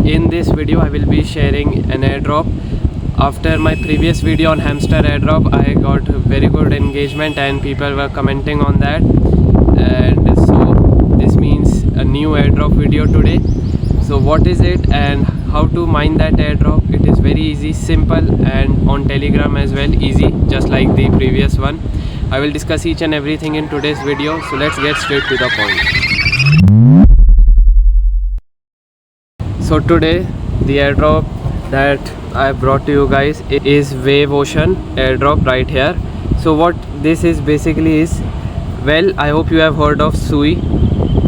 In this video I will be sharing an airdrop. After my previous video on hamster airdrop, I got very good engagement and people were commenting on that, and so this means a new airdrop video today. So what is it and how to mine that airdrop? It is very easy, simple, and on Telegram as well, easy, just like the previous one. I will discuss each and everything in today's video, so let's get straight to the point. So today the airdrop that I brought to you guys is Wave Ocean airdrop right here. So what this is basically is, well, I hope you have heard of Sui.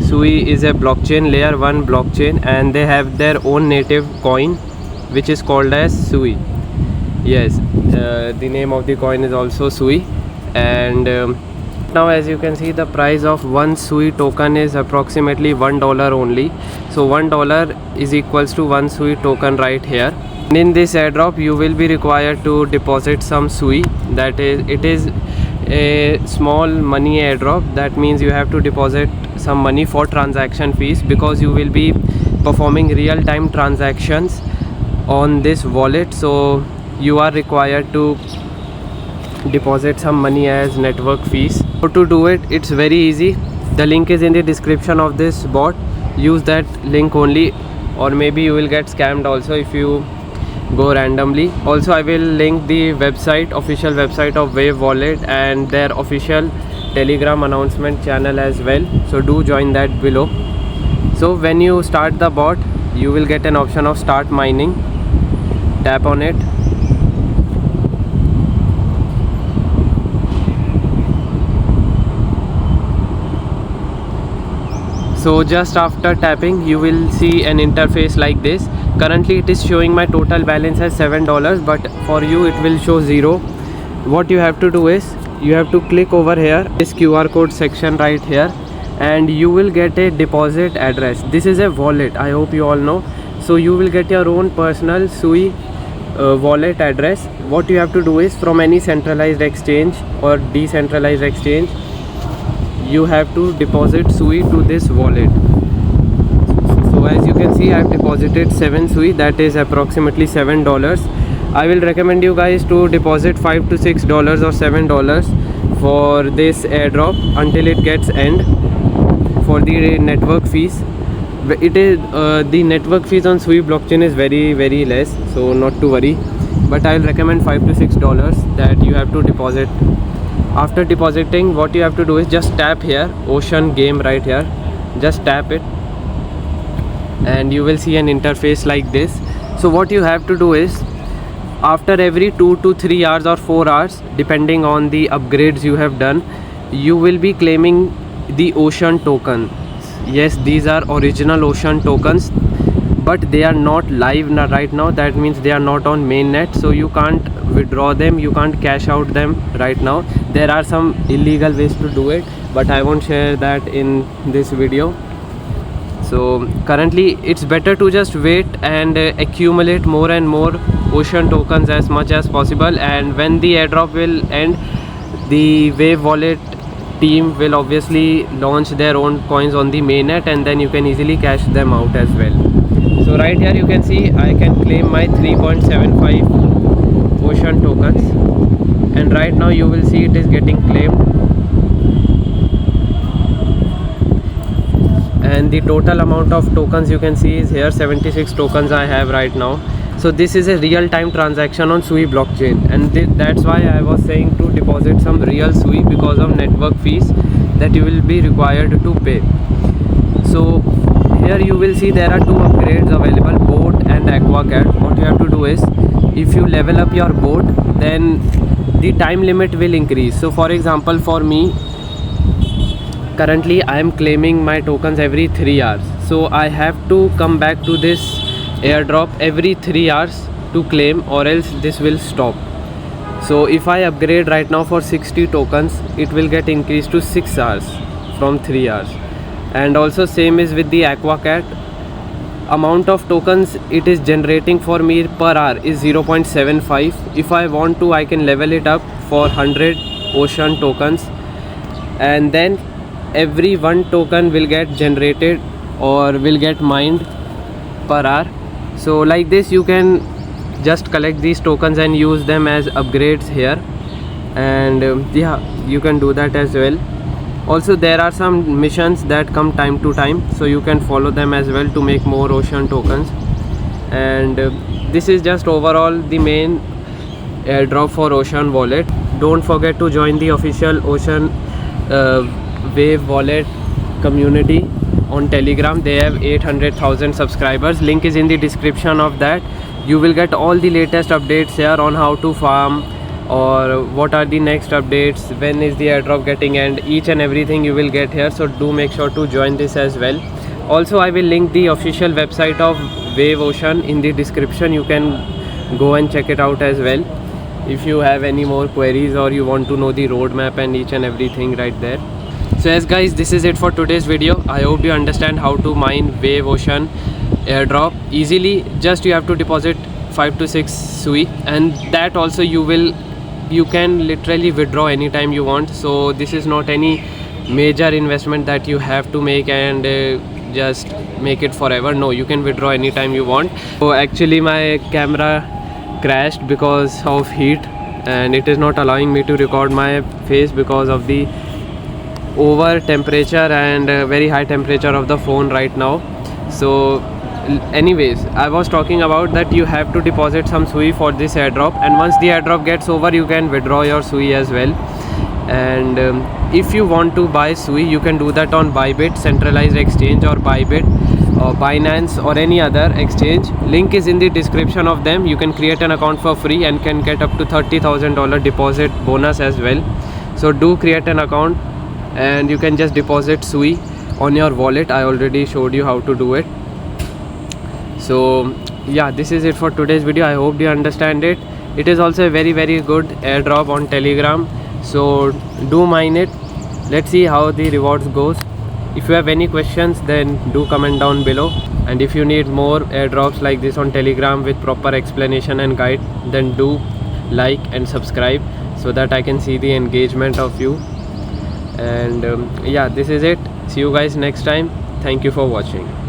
Sui is a blockchain, layer 1 blockchain, and they have their own native coin which is called as Sui. Yes, the name of the coin is also Sui. And now as you can see, the price of one Sui token is approximately $1 only. So $1 is equals to one Sui token right here. And in this airdrop you will be required to deposit some Sui. That is, it is a small money airdrop. That means you have to deposit some money for transaction fees, because you will be performing real-time transactions on this wallet. So you are required to deposit some money as network fees. So to do it, it's very easy. The link is in the description of this bot. Use that link only, or maybe you will get scammed also if you go randomly. Also I will link the website, official website of Wave Wallet, and their official Telegram announcement channel as well, so do join that below. So when you start the bot, you will get an option of start mining. Tap on it. So just after tapping, you will see an interface like this. Currently it is showing my total balance as $7, but for you it will show 0. What you have to do is, you have to click over here, this QR code section right here, and you will get a deposit address. This is a wallet, I hope you all know. So you will get your own personal Sui wallet address. What you have to do is, from any centralized exchange or decentralized exchange, you have to deposit Sui to this wallet. So as you can see, I have deposited 7 Sui, that is approximately $7. I will recommend you guys to deposit $5 to $6 or $7 for this airdrop until it gets end. For the network fees, it is the network fees on Sui blockchain is very less, so not to worry, but I will recommend $5 to $6 that you have to deposit. After depositing, what you have to do is just tap here, Ocean Game right here, just tap it and you will see an interface like this. So what you have to do is, after every 2 to 3 hours or 4 hours, depending on the upgrades you have done, you will be claiming the Ocean token. Yes, these are original Ocean tokens, but they are not live right now. That means they are not on mainnet, so you can't withdraw them, you can't cash out them right now. There are some illegal ways to do it, but I won't share that in this video. So currently it's better to just wait and accumulate more and more Ocean tokens as much as possible, and when the airdrop will end, the Wave Wallet team will obviously launch their own coins on the mainnet, and then you can easily cash them out as well. So right here you can see I can claim my 3.75 Ocean tokens, and right now you will see it is getting claimed, and the total amount of tokens you can see is here, 76 tokens I have right now. So this is a real-time transaction on Sui blockchain, and that's why I was saying to deposit some real Sui, because of network fees that you will be required to pay. So here you will see there are 2 upgrades available, Boat and Aquacat. What you have to do is, if you level up your boat, then the time limit will increase. So for example, for me, currently I am claiming my tokens every 3 hours. So I have to come back to this airdrop every 3 hours to claim, or else this will stop. So if I upgrade right now for 60 tokens, it will get increased to 6 hours from 3 hours. And also same is with the Aquacat. Amount of tokens it is generating for me per hour is 0.75. If I want to, I can level it up for 100 Ocean tokens, and then every 1 token will get generated or will get mined per hour. So like this you can just collect these tokens and use them as upgrades here, and yeah, you can do that as well. Also there are some missions that come time to time, so you can follow them as well to make more ocean tokens. And this is just overall the main airdrop for Ocean Wallet. Don't forget to join the official Ocean Wave Wallet community on Telegram. They have 800,000 subscribers. Link is in the description of that. You will get all the latest updates here on how to farm, or what are the next updates, when is the airdrop getting end, each and everything you will get here. So do make sure to join this as well. Also I will link the official website of Wave Ocean in the description. You can go and check it out as well if you have any more queries or you want to know the roadmap and each and everything right there. So yes guys, this is it for today's video. I hope you understand how to mine Wave Ocean airdrop easily. Just you have to deposit 5 to 6 SUI, and that also you can literally withdraw anytime you want. So this is not any major investment that you have to make and just make it forever. No, you can withdraw anytime you want. So actually my camera crashed because of heat, and it is not allowing me to record my face because of the over temperature and very high temperature of the phone right now. So anyways, I was talking about that you have to deposit some SUI for this airdrop, and once the airdrop gets over you can withdraw your SUI as well. And if you want to buy SUI, you can do that on Bybit centralized exchange, or Bybit or Binance or any other exchange. Link is in the description of them. You can create an account for free and can get up to $30,000 deposit bonus as well. So do create an account and you can just deposit SUI on your wallet. I already showed you how to do it. So yeah, this is it for today's video. I hope you understand it. It is also a very good airdrop on Telegram, so do mine it. Let's see how the rewards goes. If you have any questions, then do comment down below, and if you need more airdrops like this on Telegram with proper explanation and guide, then do like and subscribe so that I can see the engagement of you. And yeah, this is it. See you guys next time. Thank you for watching.